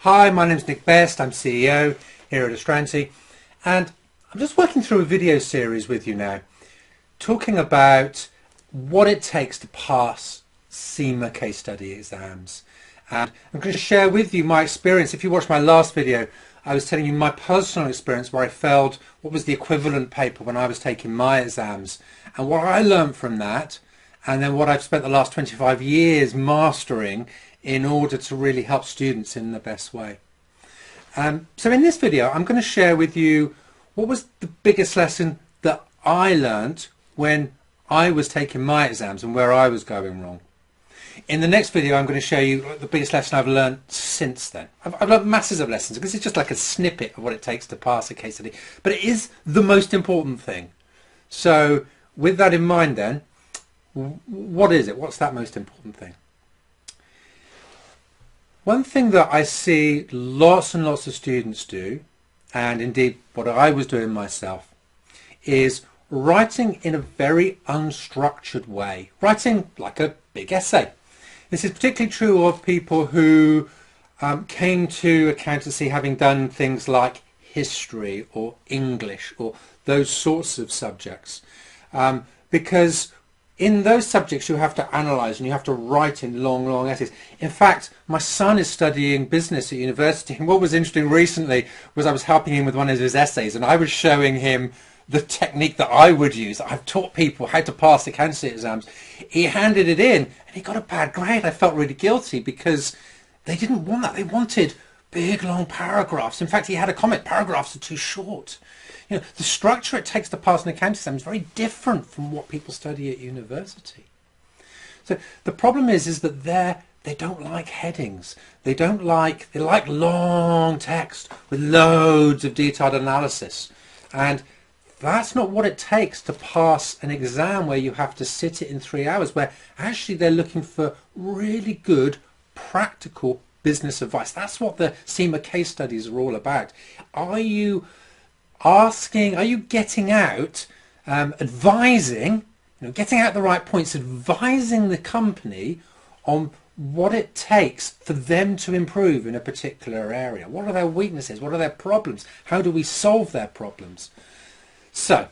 Hi, my name's Nick Best. I'm CEO here at Upfront, and I'm just working through a video series with you now, talking about what it takes to pass CIMA case study exams. And I'm going to share with you my experience. If you watched my last video, I was telling you my personal experience where I failed what was the equivalent paper when I was taking my exams, and what I learned from that, and then what I've spent the last 25 years mastering in order to really help students in the best way. So in this video, I'm going to share with you what was the biggest lesson that I learned when I was taking my exams and where I was going wrong. In the next video, I'm going to show you the biggest lesson I've learned since then. I've learned masses of lessons because it's just like a snippet of what it takes to pass a case study, but it is the most important thing. So with that in mind then, what is it? What's that most important thing? One thing that I see lots and lots of students do, and indeed what I was doing myself, is writing in a very unstructured way, writing like a big essay. This is particularly true of people who came to accountancy having done things like history or English or those sorts of subjects, because in those subjects you have to analyse and you have to write in long essays. In fact, my son is studying business at university, and what was interesting recently was I was helping him with one of his essays and I was showing him the technique that I would use. I've taught people how to pass accountancy exams. He handed it in and he got a bad grade. I felt really guilty because they didn't want that. They wanted big long paragraphs. In fact, he had a comment, paragraphs are too short. You know, the structure it takes to pass an accounting exam is very different from what people study at university. So the problem is that they don't like headings. They like long text with loads of detailed analysis. And that's not what it takes to pass an exam where you have to sit it in 3 hours, where actually they're looking for really good practical business advice. That's what the CIMA case studies are all about. Are you getting out, advising, getting out the right points, advising the company on what it takes for them to improve in a particular area? What are their weaknesses? What are their problems? How do we solve their problems? So,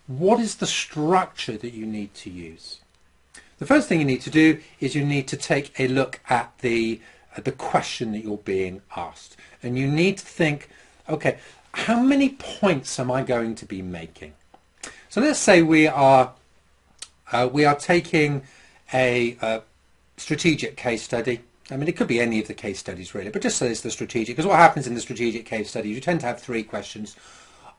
what is the structure that you need to use? The first thing you need to do is you need to take a look at the question that you're being asked, and you need to think, okay, how many points am I going to be making? So let's say we are taking a strategic case study. I mean, it could be any of the case studies really, but just say it's the strategic, because what happens in the strategic case studies, you tend to have 3 questions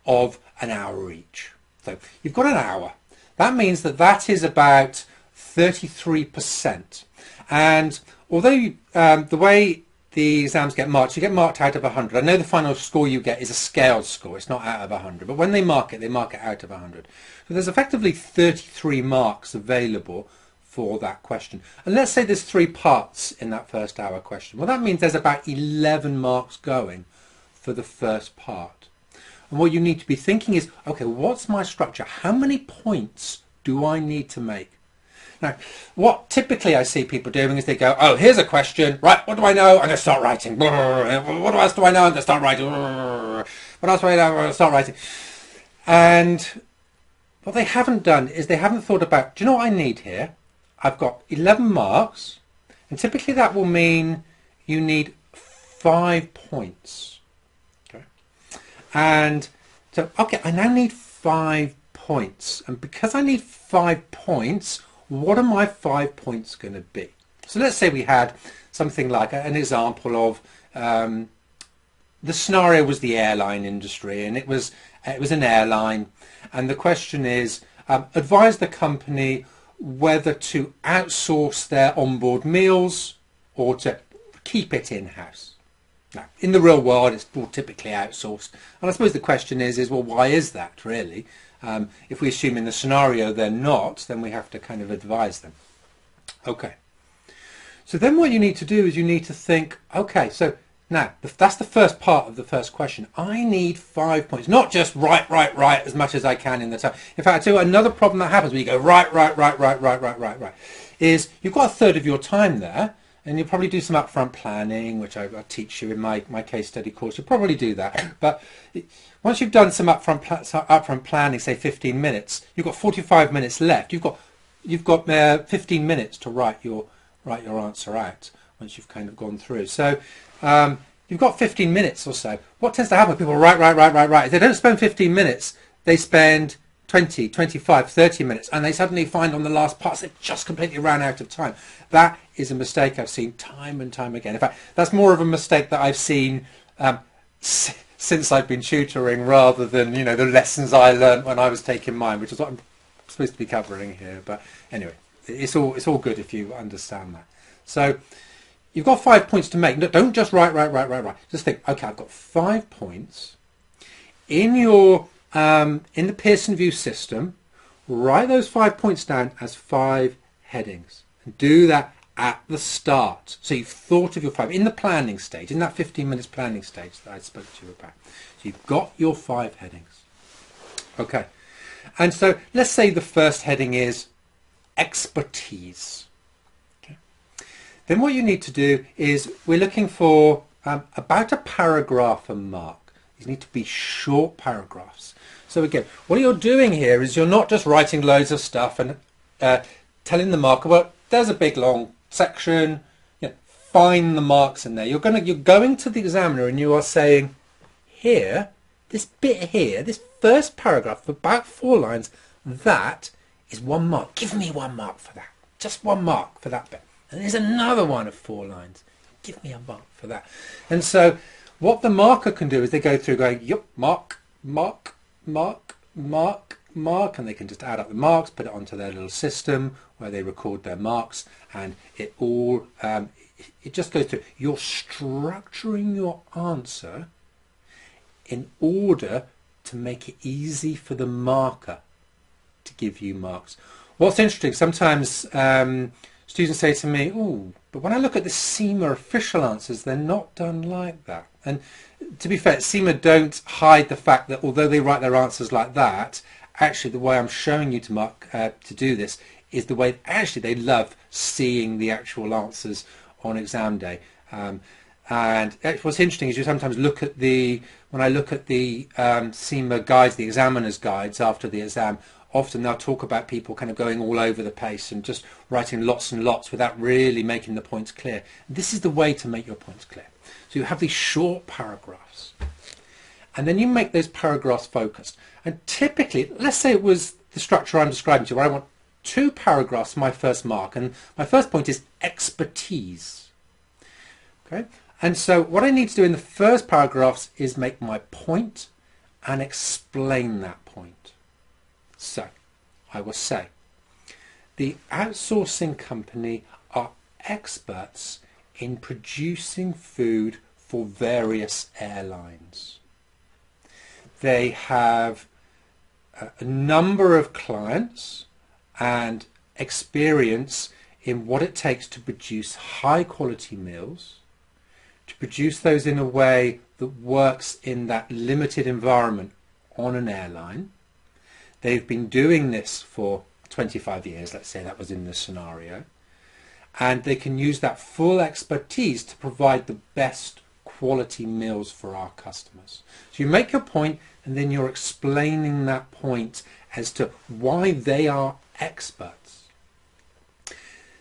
of an hour each. So you've got an hour. That means that is about 33%. And although the way the exams get marked, you get marked out of 100. I know the final score you get is a scaled score. It's not out of 100. But when they mark it out of 100. So there's effectively 33 marks available for that question. And let's say there's 3 parts in that first hour question. Well, that means there's about 11 marks going for the first part. And what you need to be thinking is, okay, what's my structure? How many points do I need to make? Now, what typically I see people doing is they go, oh, here's a question, right, what do I know? I'm going to start writing. What else do I know? I'm going to start writing. What else do I know? I'm going to start writing. And what they haven't done is they haven't thought about, do you know what I need here? I've got 11 marks, and typically that will mean you need 5 points. Okay. And so, okay, I now need 5 points. And because I need 5 points, what are my 5 points going to be? So let's say we had something like an example of the scenario was the airline industry, and it was an airline, and the question is, advise the company whether to outsource their onboard meals or to keep it in-house. Now, in the real world, it's more typically outsourced, and I suppose the question is well, why is that really? If we assume in the scenario they're not, then we have to kind of advise them. Okay. So then what you need to do is you need to think, okay, so now that's the first part of the first question. I need 5 points, not just write as much as I can in the time. In fact, I tell you another problem that happens when you go write, is you've got a third of your time there, and you'll probably do some upfront planning, which I teach you in my case study course. You'll probably do that. But once you've done some upfront planning, say 15 minutes, you've got 45 minutes left. You've got 15 minutes to write your answer out once you've kind of gone through. So you've got 15 minutes or so. What tends to happen? People write. If they don't spend 15 minutes, they spend 20, 25, 30 minutes, and they suddenly find on the last parts they've just completely ran out of time. That is a mistake I've seen time and time again. In fact, that's more of a mistake that I've seen since I've been tutoring, rather than, you know, the lessons I learned when I was taking mine, which is what I'm supposed to be covering here. But anyway, it's all good if you understand that. So you've got 5 points to make. Don't just write. Just think, okay, I've got 5 points in your in the Pearson VUE system. Write those 5 points down as 5 headings, and do that at the start. So you've thought of your 5 in the planning stage, in that 15 minutes planning stage that I spoke to you about. So you've got your 5 headings. Okay, and so let's say the first heading is expertise. Okay. Then what you need to do is, we're looking for about a paragraph a mark. These need to be short paragraphs. So again, what you're doing here is you're not just writing loads of stuff and telling the marker, well, there's a big long section, you know, find the marks in there. You're going to the examiner and you are saying, here, this bit here, this first paragraph of about 4 lines, that is 1 mark. Give me 1 mark for that. Just 1 mark for that bit. And there's another one of 4 lines. Give me a mark for that. And so what the marker can do is they go through going, yep, mark, mark, mark, mark, mark, and they can just add up the marks, put it onto their little system where they record their marks, and it all it just goes through. You're structuring your answer in order to make it easy for the marker to give you marks. What's interesting, sometimes students say to me, oh, but when I look at the CIMA official answers, they're not done like that. And to be fair, CIMA don't hide the fact that although they write their answers like that, actually the way I'm showing you to do this is the way actually they love seeing the actual answers on exam day. And what's interesting is you sometimes look at when I look at the CIMA guides, the examiner's guides after the exam, often they'll talk about people kind of going all over the place and just writing lots and lots without really making the points clear. This is the way to make your points clear. So you have these short paragraphs, and then you make those paragraphs focused. And typically, let's say it was the structure I'm describing to you, where I want 2 paragraphs for my first mark, and my first point is expertise. Okay, and so what I need to do in the first paragraphs is make my point and explain that point. So I will say, the outsourcing company are experts in producing food for various airlines. They have a number of clients and experience in what it takes to produce high quality meals, to produce those in a way that works in that limited environment on an airline. They've been doing this for 25 years, let's say that was in this scenario, and they can use that full expertise to provide the best quality meals for our customers. So you make your point, and then you're explaining that point as to why they are experts.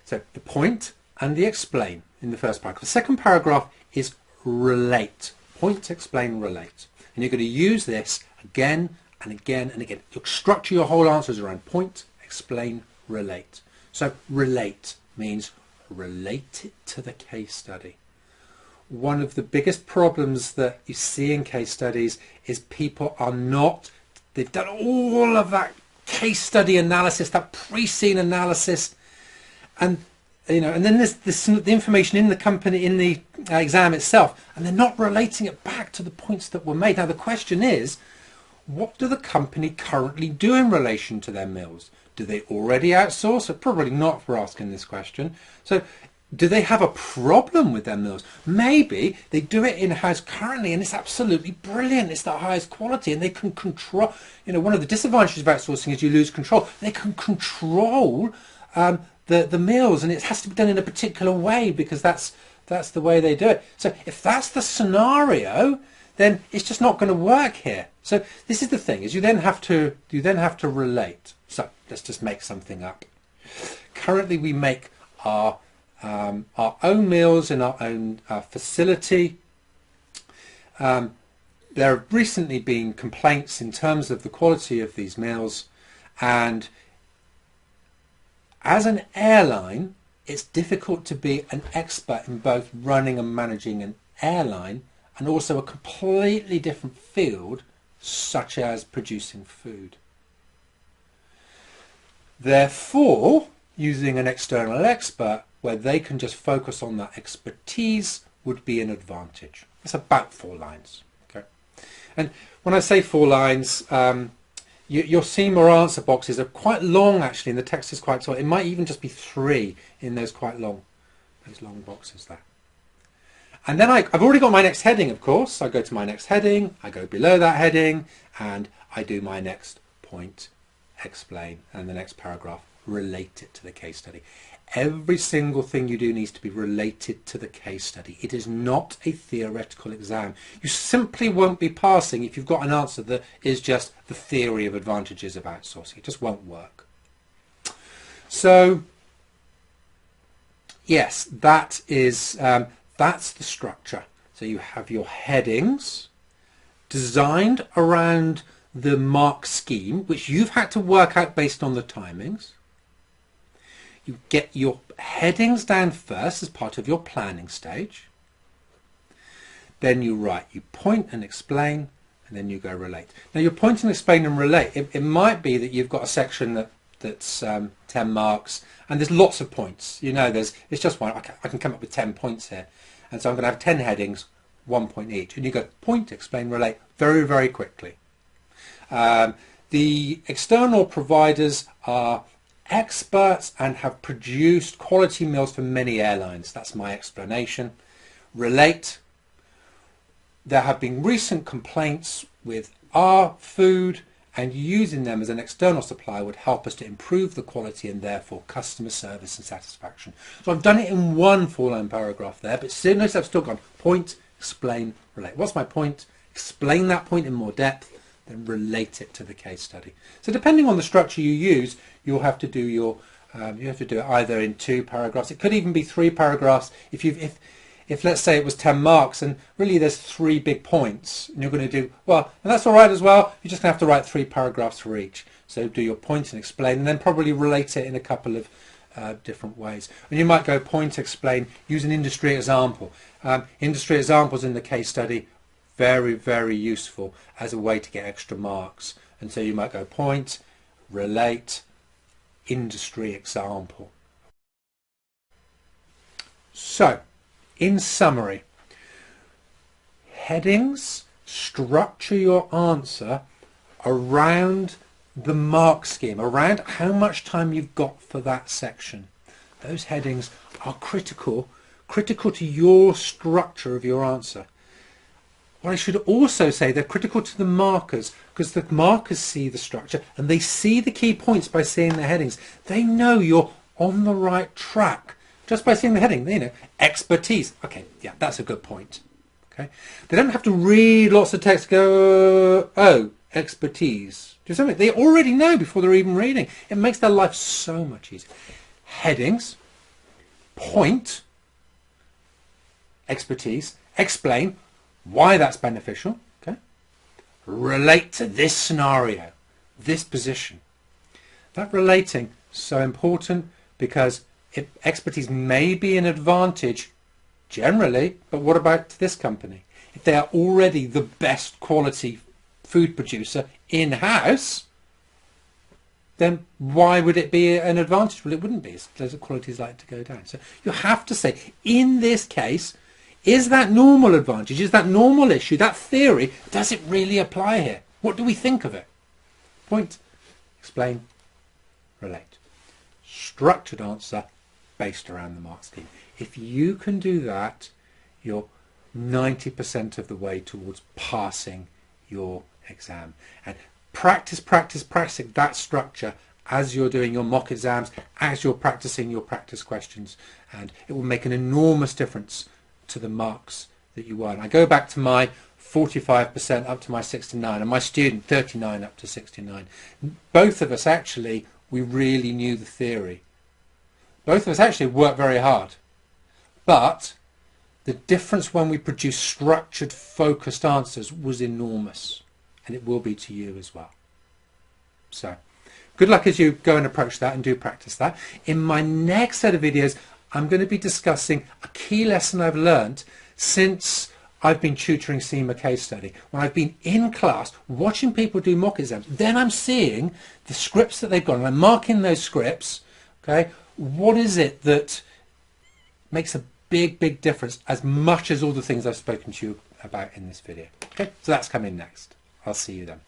So the point and the explain in the first paragraph. The second paragraph is relate. Point, explain, relate. And you're going to use this again and again and again. You structure your whole answers around point, explain, relate. So relate means relate it to the case study. One of the biggest problems that you see in case studies is people are not, they've done all of that case study analysis, that pre-scene analysis, and you know, and then there's the information in the company, in the exam itself, and they're not relating it back to the points that were made. Now the question is, what do the company currently do in relation to their meals? Do they already outsource? Probably not, for asking this question. So do they have a problem with their meals? Maybe they do it in-house currently and it's absolutely brilliant. It's the highest quality and they can control, you know, one of the disadvantages of outsourcing is you lose control. They can control the meals, and it has to be done in a particular way because that's the way they do it. So if that's the scenario, then it's just not going to work here. So this is the thing: is you then have to relate. So let's just make something up. Currently, we make our own meals in our own facility. There have recently been complaints in terms of the quality of these meals, and as an airline, it's difficult to be an expert in both running and managing an airline and also a completely different field such as producing food. Therefore, using an external expert where they can just focus on that expertise would be an advantage. It's about 4 lines. Okay, and when I say 4 lines, your CIMA answer boxes are quite long actually, and the text is quite tall. It might even just be 3 in those long boxes there. And then I've already got my next heading, of course. I go to my next heading, I go below that heading, and I do my next point, explain, and the next paragraph, relate it to the case study. Every single thing you do needs to be related to the case study. It is not a theoretical exam. You simply won't be passing if you've got an answer that is just the theory of advantages of outsourcing. It just won't work. So, yes, that is that's the structure. So you have your headings designed around the mark scheme, which you've had to work out based on the timings. You get your headings down first as part of your planning stage. Then you write, you point and explain, and then you go relate. Now your point and explain and relate, it might be that you've got a section that's 10 marks and there's lots of points. You know, it's just one. I can come up with 10 points here. And so I'm going to have 10 headings, 1 point each. And you go point, explain, relate very, very quickly. The external providers are experts and have produced quality meals for many airlines. That's my explanation. Relate. There have been recent complaints with our food, and using them as an external supplier would help us to improve the quality and therefore customer service and satisfaction. So I've done it in one 4-line paragraph there, but notice I've still gone point, explain, relate. What's my point? Explain that point in more depth, then relate it to the case study. So depending on the structure you use, you'll have to do it either in 2 paragraphs. It could even be 3 paragraphs if let's say it was 10 marks and really there's 3 big points and you're going to do, well, and that's all right as well. You're just going to have to write 3 paragraphs for each. So do your point and explain, and then probably relate it in a couple of different ways. And you might go point, explain, use an industry example. Industry examples in the case study, very, very useful as a way to get extra marks. And so you might go point, relate, industry example. So, in summary, headings structure your answer around the mark scheme, around how much time you've got for that section. Those headings are critical to your structure of your answer. What I should also say, they're critical to the markers, because the markers see the structure and they see the key points by seeing the headings. They know you're on the right track just by seeing the heading. You know, expertise. Okay, yeah, that's a good point. Okay, they don't have to read lots of text. Go, oh, expertise. Do something they already know before they're even reading. It makes their life so much easier. Headings, point, expertise, explain why that's beneficial. Okay, relate to this scenario, this position. That relating so important because expertise may be an advantage generally, but what about this company? If they are already the best quality food producer in-house, then why would it be an advantage? Well, it wouldn't be. Those qualities like to go down. So you have to say, in this case, is that normal advantage? Is that normal issue? That theory, does it really apply here? What do we think of it? Point, explain, relate. Structured answer based around the mark scheme. If you can do that, you're 90% of the way towards passing your exam. And practice that structure as you're doing your mock exams, as you're practicing your practice questions, and it will make an enormous difference to the marks that you earn. I go back to my 45% up to my 69, and my student 39 up to 69. Both of us actually, we really knew the theory. Both of us actually worked very hard, but the difference when we produced structured, focused answers was enormous, and it will be to you as well. So, good luck as you go and approach that and do practice that. In my next set of videos, I'm going to be discussing a key lesson I've learned since I've been tutoring CIMA case study. When I've been in class watching people do mock exams, then I'm seeing the scripts that they've got and I'm marking those scripts. Okay, what is it that makes a big difference, as much as all the things I've spoken to you about in this video? Okay, so that's coming next. I'll see you then.